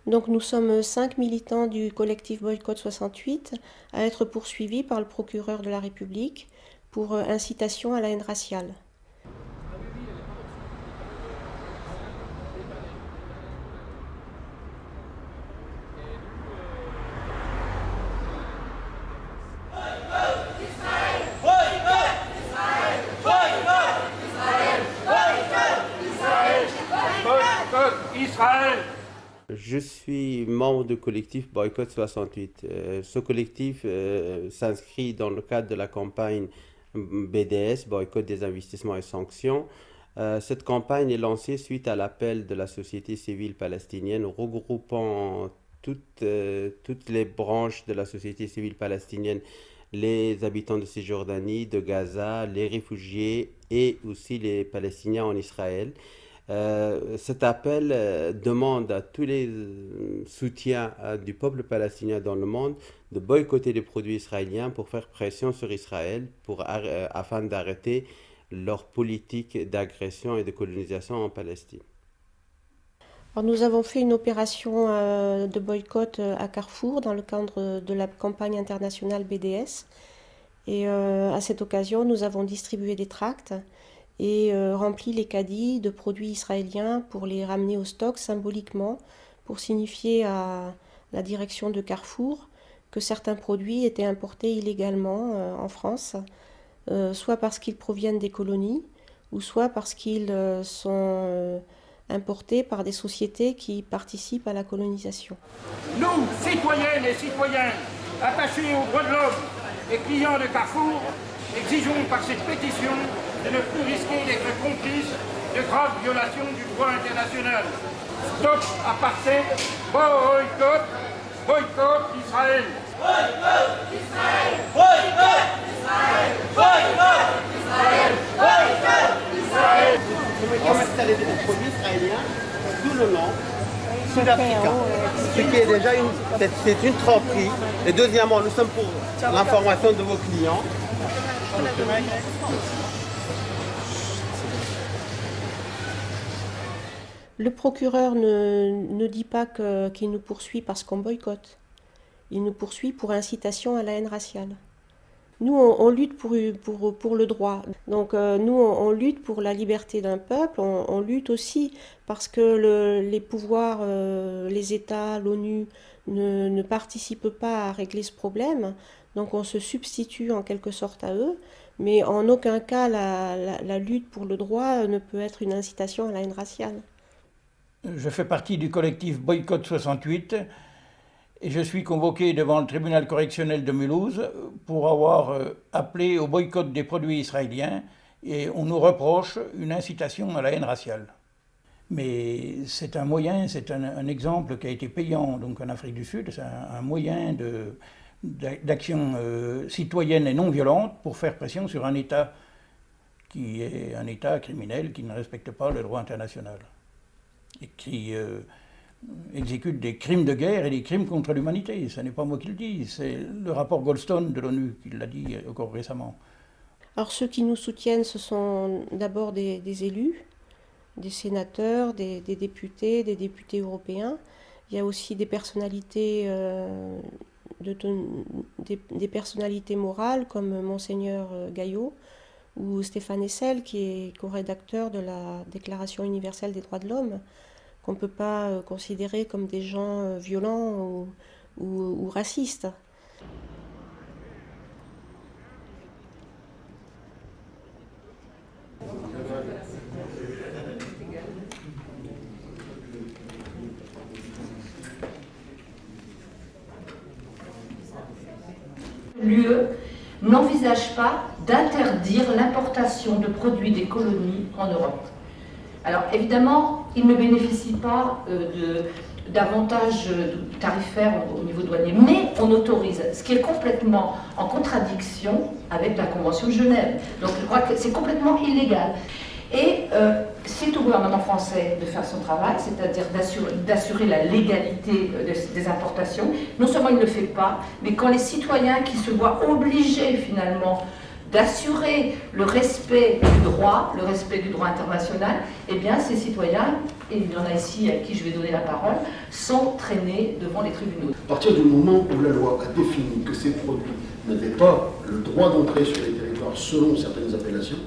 Donc nous sommes 5 militants du collectif Boycott 68 à être poursuivis par le procureur de la République pour incitation à la haine raciale. Israël. Je suis membre du collectif Boycott 68. Ce collectif s'inscrit dans le cadre de la campagne BDS, Boycott des investissements et sanctions. Cette campagne est lancée suite à l'appel de la société civile palestinienne regroupant toutes les branches de la société civile palestinienne, les habitants de Cisjordanie, de Gaza, les réfugiés et aussi les Palestiniens en Israël. Cet appel demande à tous les soutiens du peuple palestinien dans le monde de boycotter les produits israéliens pour faire pression sur Israël afin d'arrêter leur politique d'agression et de colonisation en Palestine. Alors nous avons fait une opération de boycott à Carrefour dans le cadre de la campagne internationale BDS. Et à cette occasion, nous avons distribué des tracts et rempli les caddies de produits israéliens pour les ramener au stock symboliquement pour signifier à la direction de Carrefour que certains produits étaient importés illégalement en France, soit parce qu'ils proviennent des colonies ou soit parce qu'ils sont importés par des sociétés qui participent à la colonisation. Nous, citoyennes et citoyens, attachés aux droits de l'homme et clients de Carrefour, exigeons par cette pétition de ne plus risquer d'être complices de graves violations du droit international. Stop apartheid, boycott, boycott Israël. Boycott Israël, boycott Israël, boycott Israël, boycott Israël. Commercialiser des produits israéliens sous le nom sud-africain, ce qui est déjà une tromperie. Et deuxièmement, nous sommes pour l'information de vos clients. Le procureur ne dit pas qu'il nous poursuit parce qu'on boycotte. Il nous poursuit pour incitation à la haine raciale. Nous, on lutte pour le droit. Donc nous, on lutte pour la liberté d'un peuple. On lutte aussi parce que les pouvoirs, les États, l'ONU ne participent pas à régler ce problème. Donc on se substitue en quelque sorte à eux. Mais en aucun cas, la lutte pour le droit ne peut être une incitation à la haine raciale. Je fais partie du collectif Boycott 68 et je suis convoqué devant le tribunal correctionnel de Mulhouse pour avoir appelé au boycott des produits israéliens et on nous reproche une incitation à la haine raciale. Mais c'est un moyen, c'est un exemple qui a été payant donc en Afrique du Sud, c'est un moyen d'action citoyenne et non violente pour faire pression sur un État qui est un État criminel qui ne respecte pas le droit international et qui exécute des crimes de guerre et des crimes contre l'humanité. Ce n'est pas moi qui le dis, c'est le rapport Goldstone de l'ONU qui l'a dit encore récemment. Alors ceux qui nous soutiennent, ce sont d'abord des élus, des sénateurs, des députés européens. Il y a aussi des personnalités, des personnalités morales comme Monseigneur Gaillot ou Stéphane Hessel, qui est co-rédacteur de la Déclaration universelle des droits de l'homme, qu'on ne peut pas considérer comme des gens violents ou racistes. L'UE n'envisage pas d'interdire l'importation de produits des colonies en Europe. Alors évidemment, il ne bénéficie pas d'avantages tarifaires au niveau douanier, mais on autorise, ce qui est complètement en contradiction avec la Convention de Genève. Donc je crois que c'est complètement illégal. Et c'est au gouvernement français de faire son travail, c'est-à-dire d'assurer la légalité des importations. Non seulement il ne le fait pas, mais quand les citoyens qui se voient obligés finalement d'assurer le respect du droit international, eh bien ces citoyens et il y en a ici à qui je vais donner la parole, sont traînés devant les tribunaux. À partir du moment où la loi a défini que ces produits n'avaient pas le droit d'entrer sur les territoires selon certaines appellations,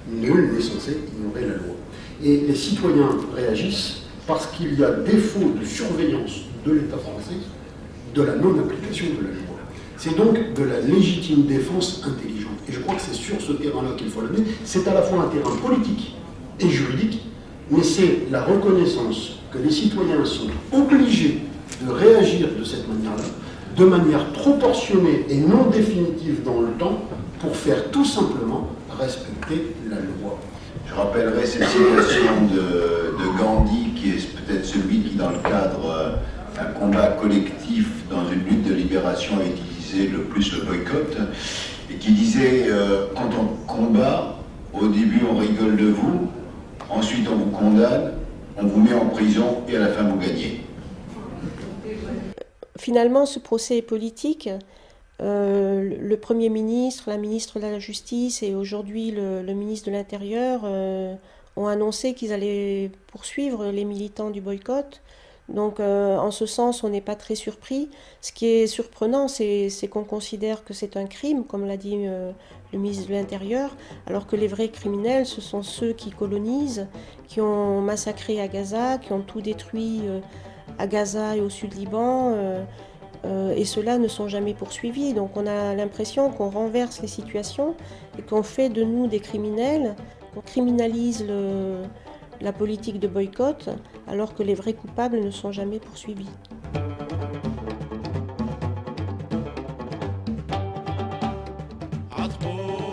nul n'est censé ignorer la loi. Et les citoyens réagissent parce qu'il y a défaut de surveillance de l'État français de la non-application de la loi. C'est donc de la légitime défense intelligente. Et je crois que c'est sur ce terrain-là qu'il faut l'amener. C'est à la fois un terrain politique et juridique, mais c'est la reconnaissance que les citoyens sont obligés de réagir de cette manière-là, de manière proportionnée et non définitive dans le temps, pour faire tout simplement respecter la loi. Je rappellerai cette citation de Gandhi, qui est peut-être celui qui, dans le cadre d'un combat collectif, dans une lutte de libération, a utilisé le plus le boycott, et qui disait quand on combat, au début on rigole de vous, ensuite on vous condamne, on vous met en prison et à la fin vous gagnez. Finalement, ce procès est politique. Le Premier ministre, la ministre de la Justice et aujourd'hui le ministre de l'Intérieur ont annoncé qu'ils allaient poursuivre les militants du boycott. Donc en ce sens, on n'est pas très surpris. Ce qui est surprenant, c'est qu'on considère que c'est un crime, comme l'a dit le ministre de l'Intérieur, alors que les vrais criminels, ce sont ceux qui colonisent, qui ont massacré à Gaza, qui ont tout détruit à Gaza et au sud Liban. Et ceux-là ne sont jamais poursuivis. Donc on a l'impression qu'on renverse les situations et qu'on fait de nous des criminels, qu'on criminalise la politique de boycott, alors que les vrais coupables ne sont jamais poursuivis. À trop